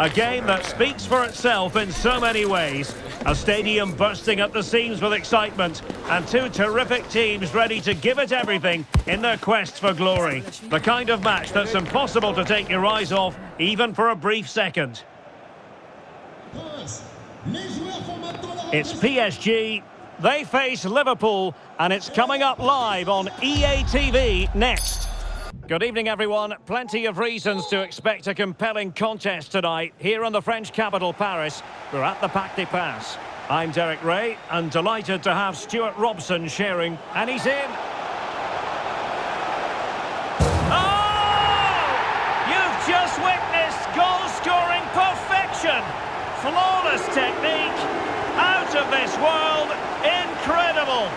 A game that speaks for itself in so many ways. A stadium bursting at the seams with excitement, and two terrific teams ready to give it everything in their quest for glory. The kind of match that's impossible to take your eyes off, even for a brief second. It's PSG, they face Liverpool, and it's coming up live on EA TV next. Good evening, everyone. Plenty of reasons to expect a compelling contest tonight here in the French capital, Paris. We're at the Parc des Princes. I'm Derek Ray, and delighted to have Stuart Robson sharing, and he's in. Oh! You've just witnessed goal-scoring perfection. Flawless technique. Out of this world. Incredible.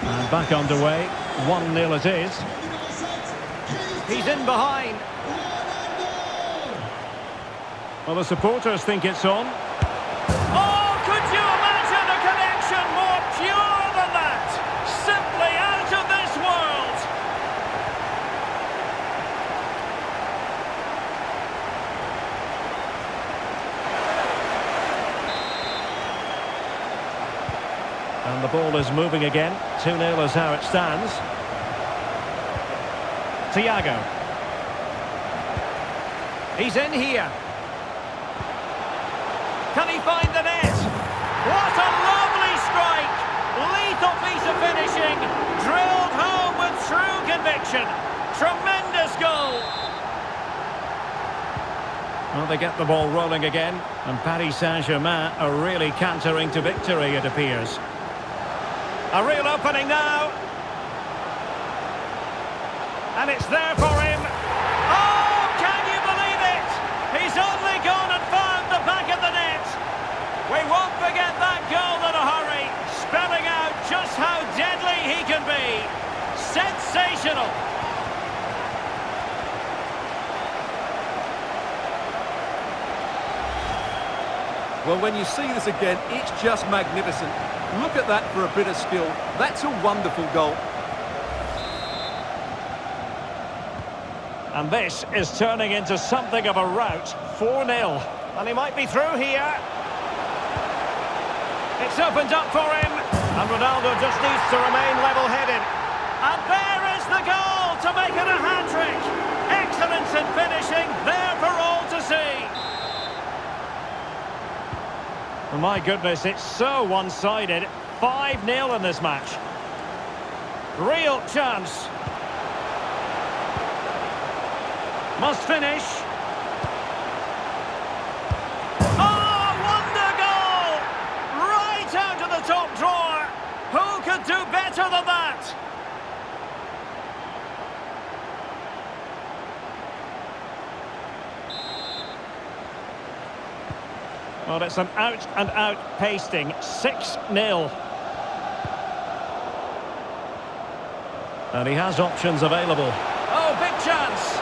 And back underway, 1-0 it is. He's in behind. Well, the supporters think it's on. Oh, could you imagine a connection more pure than that? Simply out of this world. And the ball is moving again. 2-0 is how it stands. Thiago. He's in here. Can he find the net? What a lovely strike! Lethal piece of finishing. Drilled home with true conviction. Tremendous goal. Well, they get the ball rolling again. And Paris Saint-Germain are really cantering to victory, it appears. A real opening now. And it's there for him. Oh, can you believe it? He's only gone and found the back of the net. We won't forget that goal in a hurry, spelling out just how deadly he can be. Sensational. Well, when you see this again, it's just magnificent. Look at that for a bit of skill. That's a wonderful goal. And this is turning into something of a rout. 4-0. And he might be through here. It's opened up for him. And Ronaldo just needs to remain level-headed. And there is the goal to make it a hat-trick. Excellence in finishing, there for all to see. Oh my goodness, it's so one-sided. 5-0 in this match. Real chance. Must finish. Oh, wonder goal! Right out of the top drawer. Who could do better than that? Well, it's an out-and-out pasting. 6-0. And he has options available. Oh, big chance.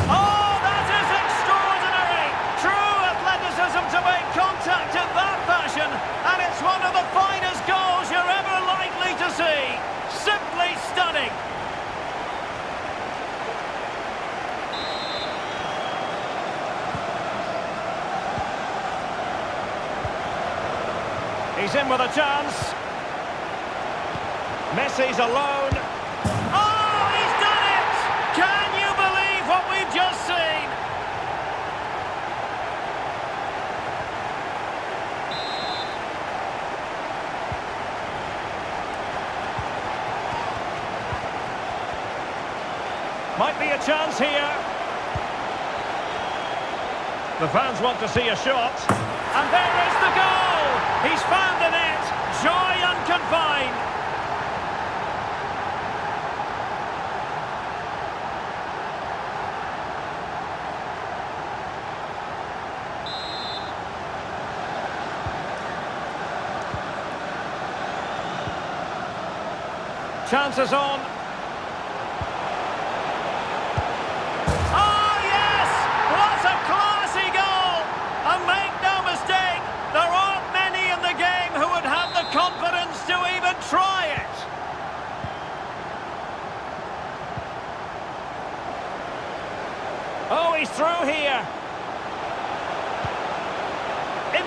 Oh, that is extraordinary. True athleticism to make contact in that fashion. And it's one of the finest goals you're ever likely to see. Simply stunning. He's in with a chance. Messi's alone. Oh, he's done it! Can you believe what we've just seen? Might be a chance here. The fans want to see a shot. And there is the goal! He's found the net. Joy unconfined. Chances on. Oh, yes! What a classy goal! A make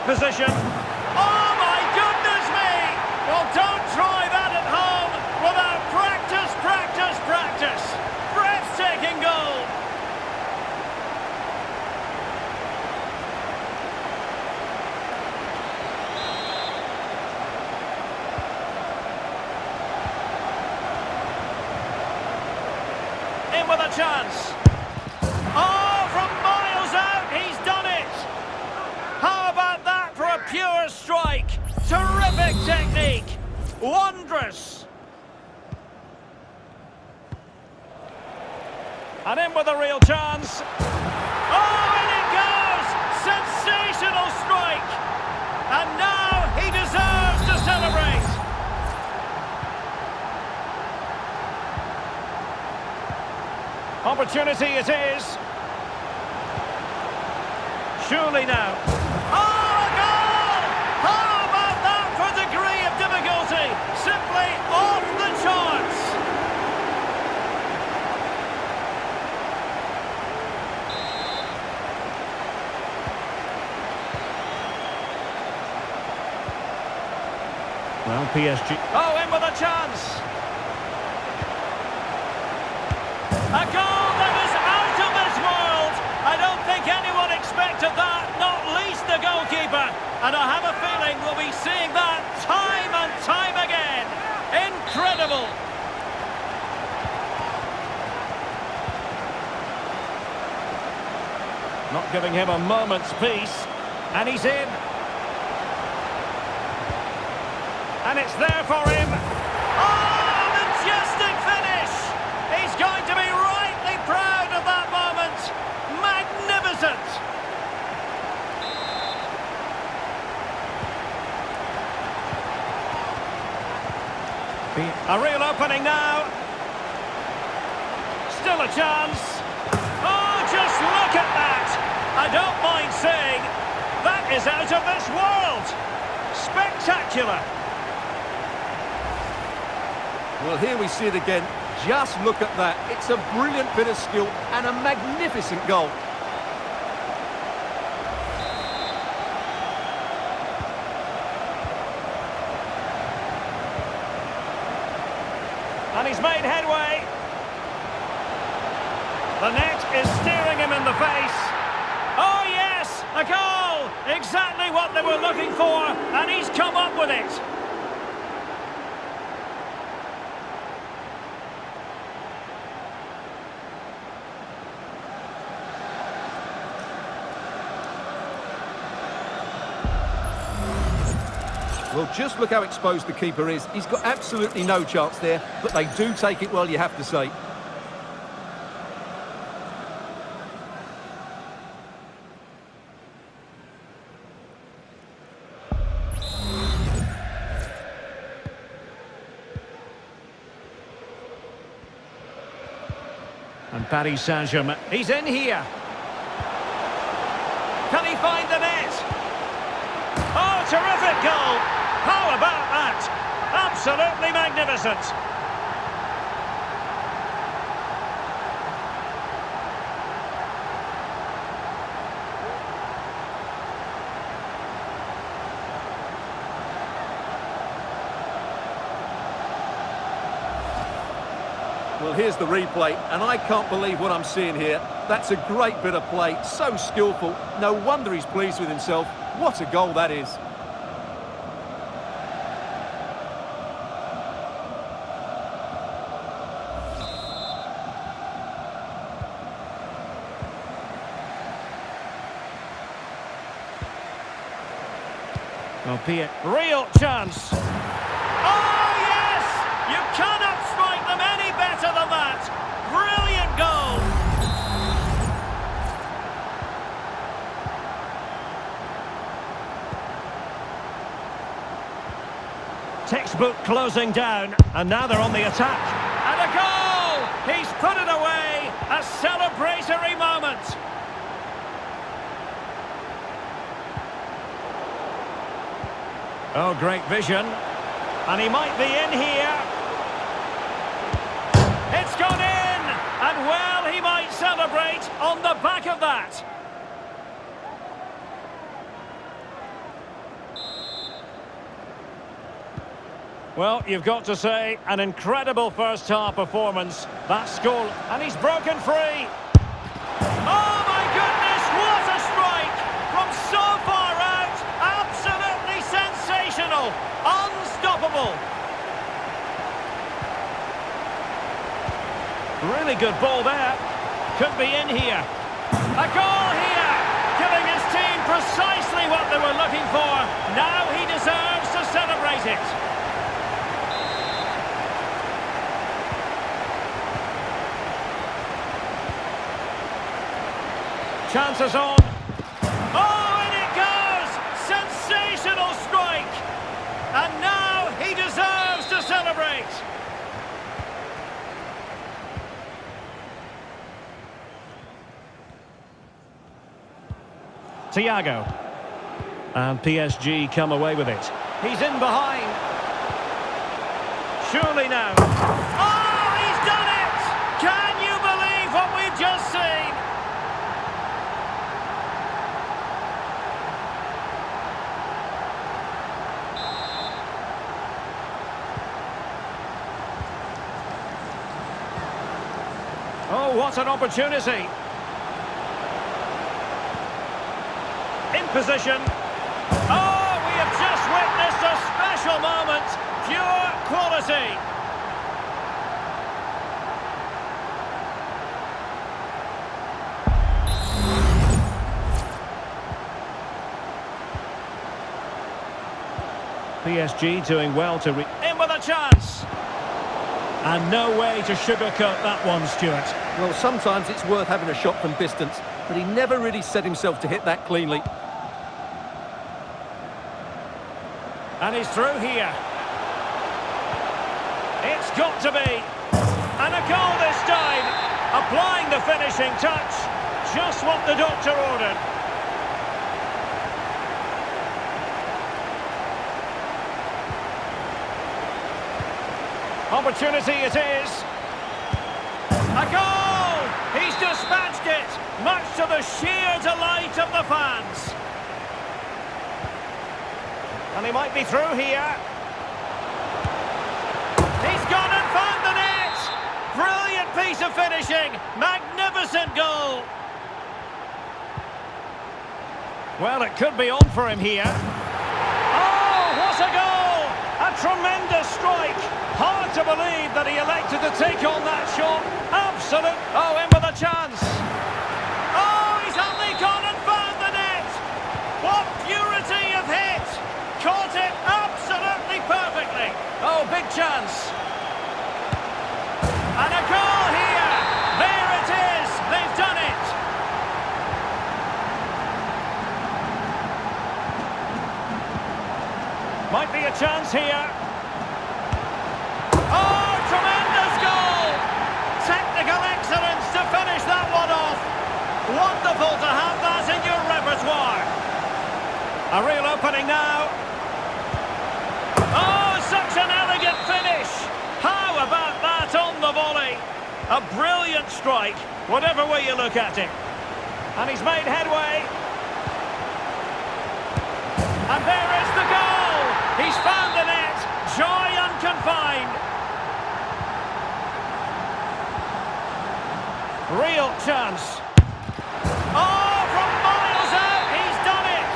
position. Oh my goodness me! Well, don't try that at home without practice, practice, practice. Breathtaking goal. In with a chance. Oh, from miles out, he's done it. How about that for a pure strike? Terrific technique. Wondrous. And in with a real chance. Oh, in it goes! Sensational strike. And now he deserves to celebrate. Opportunity it is. Surely now. Oh, a goal! How about that for degree of difficulty? Simply off the charts. Well, PSG. Oh, in with a chance. A goal that is out of this world. I don't think anyone expected that, not least the goalkeeper. And I have a feeling we'll be seeing that time and time again. Incredible. Not giving him a moment's peace. And he's in. And it's there for him. Oh, majestic finish. He's going to be rightly proud of that moment. Magnificent. A real opening now. Still a chance. Oh, just look at that. I don't mind saying that is out of this world. Spectacular. Well, here we see it again. Just look at that. It's a brilliant bit of skill and a magnificent goal. And he's made headway. The net is staring him in the face. Oh yes, a goal! Exactly what they were looking for, and he's come up with it. Well, just look how exposed the keeper is. He's got absolutely no chance there, but they do take it well, you have to say. And Paris Saint-Germain, he's in here. Can he find the net? Oh, terrific goal! How about that? Absolutely magnificent. Well, here's the replay, and I can't believe what I'm seeing here. That's a great bit of play, so skillful. No wonder he's pleased with himself. What a goal that is. Well, Pierre, real chance. Oh, yes! You cannot strike them any better than that. Brilliant goal. Textbook closing down, and now they're on the attack. And a goal! He's put it away. A celebratory moment. Oh, great vision. And he might be in here. It's gone in! And well, he might celebrate on the back of that. Well, you've got to say, an incredible first-half performance. That score, and he's broken free. Oh, my goodness, what a strike! From so far out, absolutely sensational, unstoppable. Really good ball there. Could be in here. A goal here, giving his team precisely what they were looking for. Now he deserves to celebrate it. Chances on. Oh, and it goes! Sensational strike! And now he deserves to celebrate. Thiago. And PSG come away with it. He's in behind. Surely now. Oh, he's done it! Can you believe what we've just seen? Oh, what an opportunity. In position. Oh, we have just witnessed a special moment. Pure quality. PSG doing well to in with a chance. And no way to sugarcoat that one, Stuart. Well, sometimes it's worth having a shot from distance, but he never really set himself to hit that cleanly. And he's through here. It's got to be. And a goal this time. Applying the finishing touch. Just what the doctor ordered. Opportunity it is. A goal! He's dispatched it, much to the sheer delight of the fans. And he might be through here. He's gone and found the net! Brilliant piece of finishing, magnificent goal. Well, it could be on for him here. Oh, what a goal! A tremendous strike. Hard to believe that he elected to take on that shot. Absolute. Oh, in with a chance. Oh, he's only gone and found the net. What purity of hit. Caught it absolutely perfectly. Oh, big chance. And a goal here. There it is. They've done it. Might be a chance here. Oh, tremendous goal! Technical excellence to finish that one off. Wonderful to have that in your repertoire. A real opening now. Oh, such an elegant finish. How about that on the volley? A brilliant strike, whatever way you look at it. And he's made headway. And there is the goal. He's found the net. Joy unconfined. Real chance. Oh, from miles out, he's done it.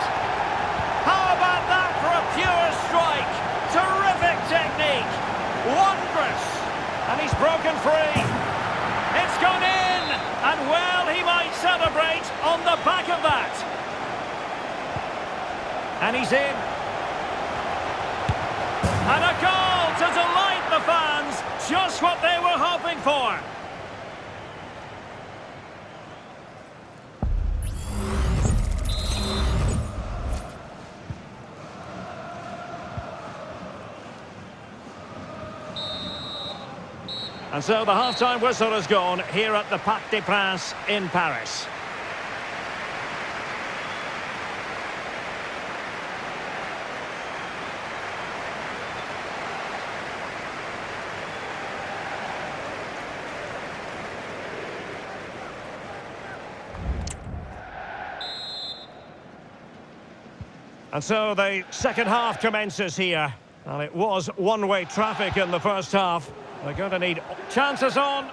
How about that for a pure strike? Terrific technique. Wondrous. And he's broken free. It's gone in. And well, he might celebrate on the back of that. And he's in. And a goal to delight the fans. Just what they were hoping for. And so the half-time whistle has gone here at the Parc des Princes in Paris. And so the second half commences here. Well, it was one-way traffic in the first half. They're going to need chances on.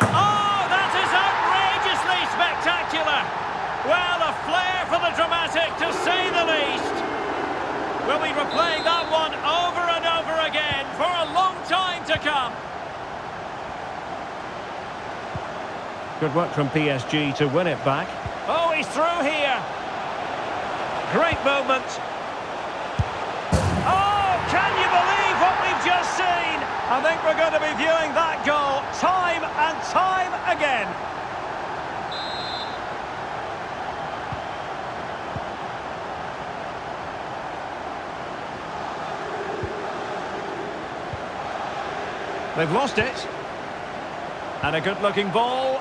Oh, that is outrageously spectacular. Well, a flair for the dramatic, to say the least. We'll be replaying that one over and over again for a long time to come. Good work from PSG to win it back. Oh, he's through here. Great movement. Oh, can you believe what we've just seen? I think we're going to be viewing that goal time and time again. They've lost it. And a good-looking ball.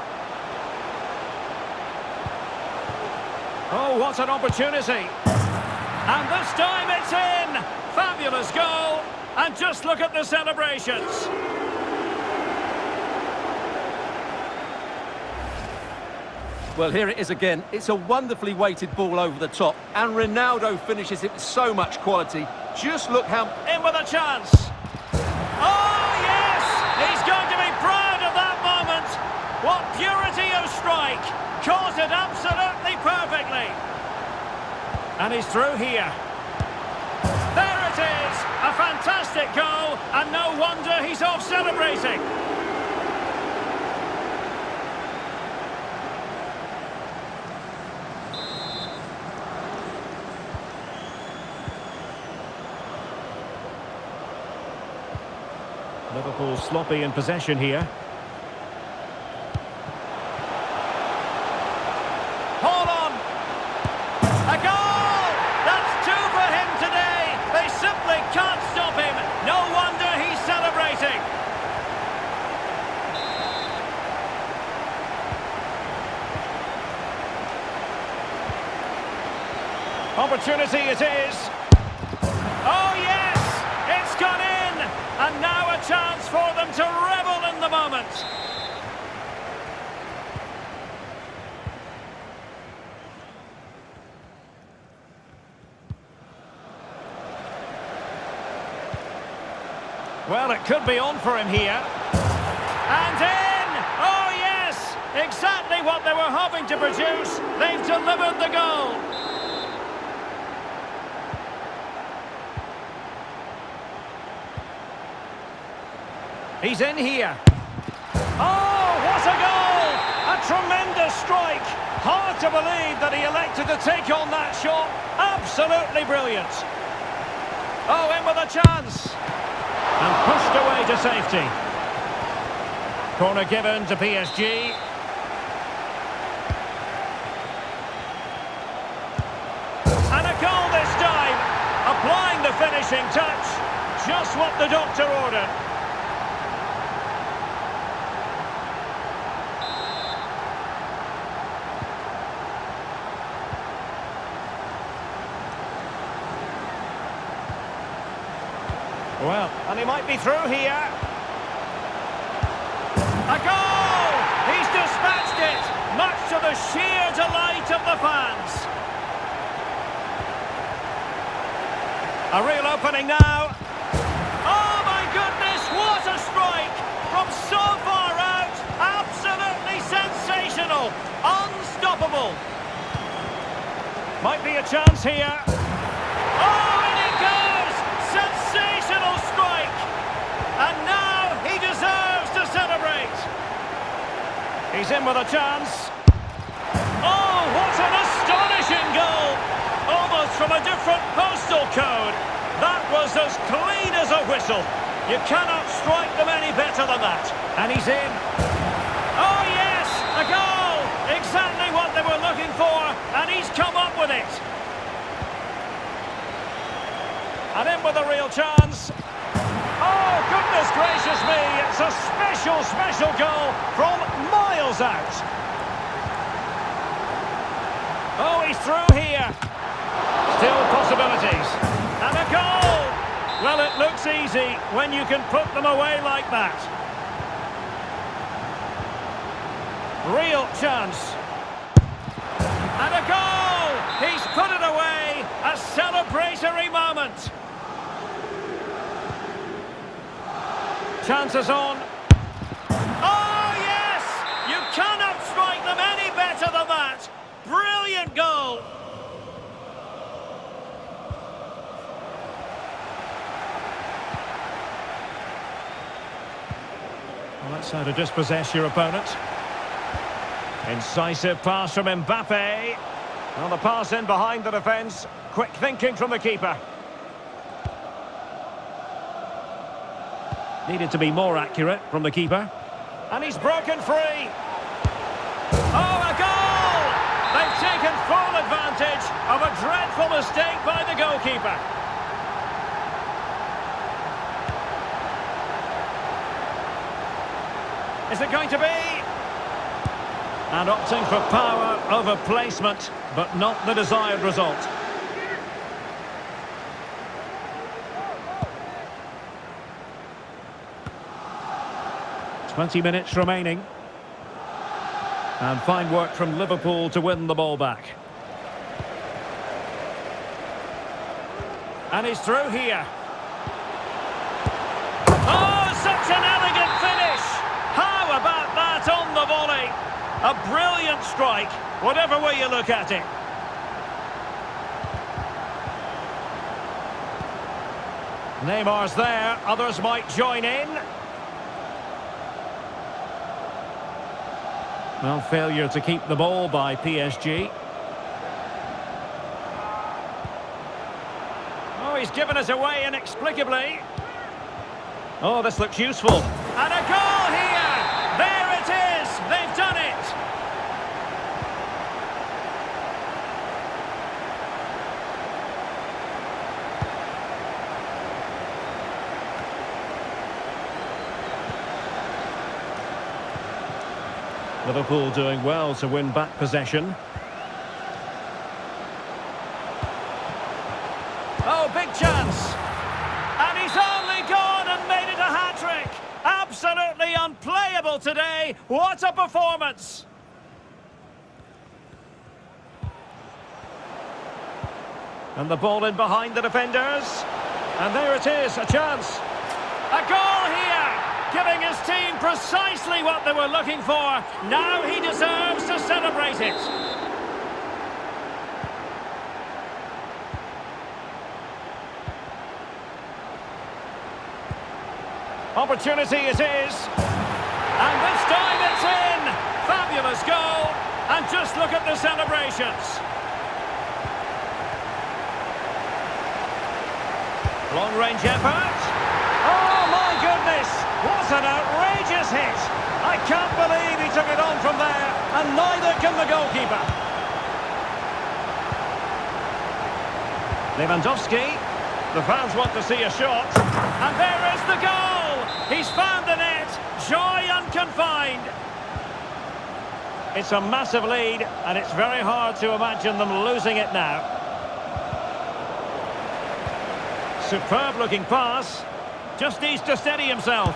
Oh, what an opportunity. And this time it's in. Fabulous goal. And just look at the celebrations. Well, here it is again. It's a wonderfully weighted ball over the top, and Ronaldo finishes it with so much quality. Just look how... In with a chance. Oh, yes! He's going to be proud of that moment. What purity of strike. Caught it absolutely perfectly. And he's through here. There it is. A fantastic goal, and no wonder he's off celebrating. Liverpool sloppy in possession here. Hold on! A goal! That's two for him today! They simply can't stop him! No wonder he's celebrating! Opportunity it is! Oh yes! It's gone in! And now a chance for them to revel in the moment. Well, it could be on for him here. And in! Oh yes! Exactly what they were hoping to produce. They've delivered the goal. He's in here. Oh, what a goal! A tremendous strike. Hard to believe that he elected to take on that shot. Absolutely brilliant. Oh, in with a chance. And pushed away to safety. Corner given to PSG. And a goal this time. Applying the finishing touch. Just what the doctor ordered. Well, and he might be through here. A goal! He's dispatched it, much to the sheer delight of the fans. A real opening now. Oh my goodness, what a strike! From so far out, absolutely sensational, unstoppable. Might be a chance here. Oh, and it goes! Sensational strike! And now he deserves to celebrate. He's in with a chance. Oh, what an astonishing goal! Almost from a different postal code. That was as clean as a whistle. You cannot strike them any better than that. And he's in. Oh yes, a goal! Exactly what they were looking for, and he's come up with it. And in with a real chance. Oh, goodness gracious me. It's a special, special goal from miles out. Oh, he's through here. Still possibilities. And a goal. Well, it looks easy when you can put them away like that. Real chance. And a goal. He's put it away. A celebration. Chances on. Oh, yes! You cannot strike them any better than that. Brilliant goal. Well, that's how to dispossess your opponent. Incisive pass from Mbappe. Well, the pass in behind the defence. Quick thinking from the keeper. Needed to be more accurate from the keeper. And he's broken free. Oh, a goal! They've taken full advantage of a dreadful mistake by the goalkeeper. Is it going to be? And opting for power over placement, but not the desired result. "20 minutes remaining. And fine work from Liverpool to win the ball back. And he's through here. Oh, such an elegant finish! How about that on the volley? A brilliant strike, whatever way you look at it. Neymar's there, others might join in. Well, failure to keep the ball by PSG. Oh, he's given us away inexplicably. Oh, this looks useful. And a goal here! There it is! They've done it! Liverpool doing well to win back possession. Oh, big chance! And he's only gone and made it a hat-trick! Absolutely unplayable today! What a performance! And the ball in behind the defenders. And there it is, a chance. A goal here! Giving his team precisely what they were looking for. Now he deserves to celebrate it. Opportunity it is. And this time it's in. Fabulous goal. And just look at the celebrations. Long-range effort. Oh, my goodness. What an outrageous hit! I can't believe he took it on from there, and neither can the goalkeeper. Lewandowski, the fans want to see a shot, and there is the goal! He's found the net, joy unconfined. It's a massive lead, and it's very hard to imagine them losing it now. Superb looking pass, just needs to steady himself.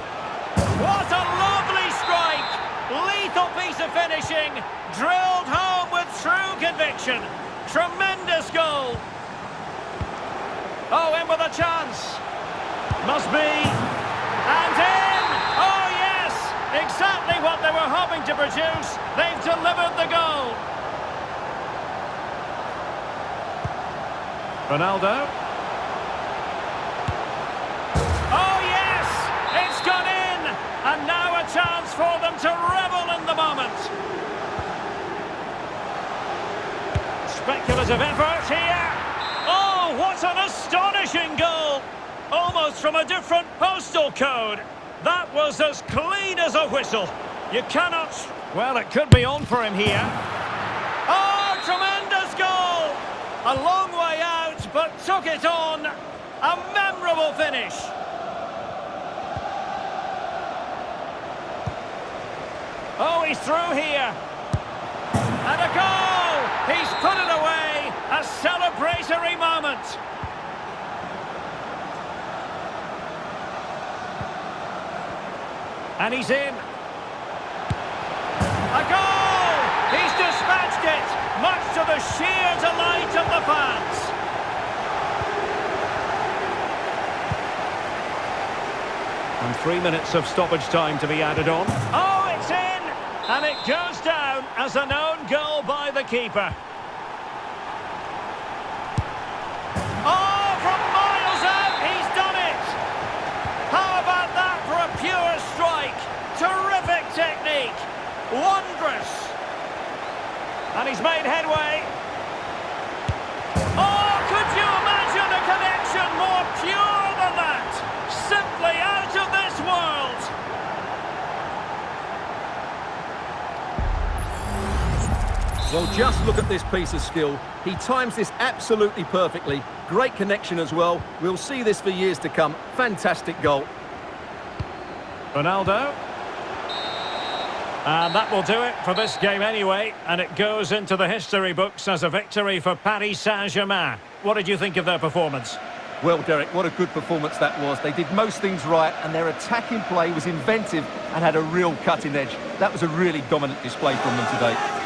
What a lovely strike! Lethal piece of finishing, drilled home with true conviction. Tremendous goal. Oh, in with a chance. Must be. And in! Oh, yes! Exactly what they were hoping to produce. They've delivered the goal. Ronaldo. Oh, yes! It's gone in! And now a chance for them to revel in the moment. Speculative effort here. Oh, what an astonishing goal! Almost from a different postal code. That was as clean as a whistle. You cannot... Well, it could be on for him here. Oh, tremendous goal! A long way out, but took it on. A memorable finish. Oh, he's through here. And a goal! He's put it away. A celebratory moment. And he's in. A goal! He's dispatched it, much to the sheer delight of the fans. And 3 minutes of stoppage time to be added on. Oh, it's in! And it goes down as an own goal by the keeper. Oh, from miles out, he's done it! How about that for a pure strike? Terrific technique! Wondrous! And he's made headway. Oh, could you imagine a connection more pure than that? Simply out of this world! Well, just look at this piece of skill. He times this absolutely perfectly. Great connection as well. We'll see this for years to come. Fantastic goal. Ronaldo. And that will do it for this game anyway, and it goes into the history books as a victory for Paris Saint-Germain. What did you think of their performance? Well, Derek, what a good performance that was. They did most things right, and their attacking play was inventive and had a real cutting edge. That was a really dominant display from them today.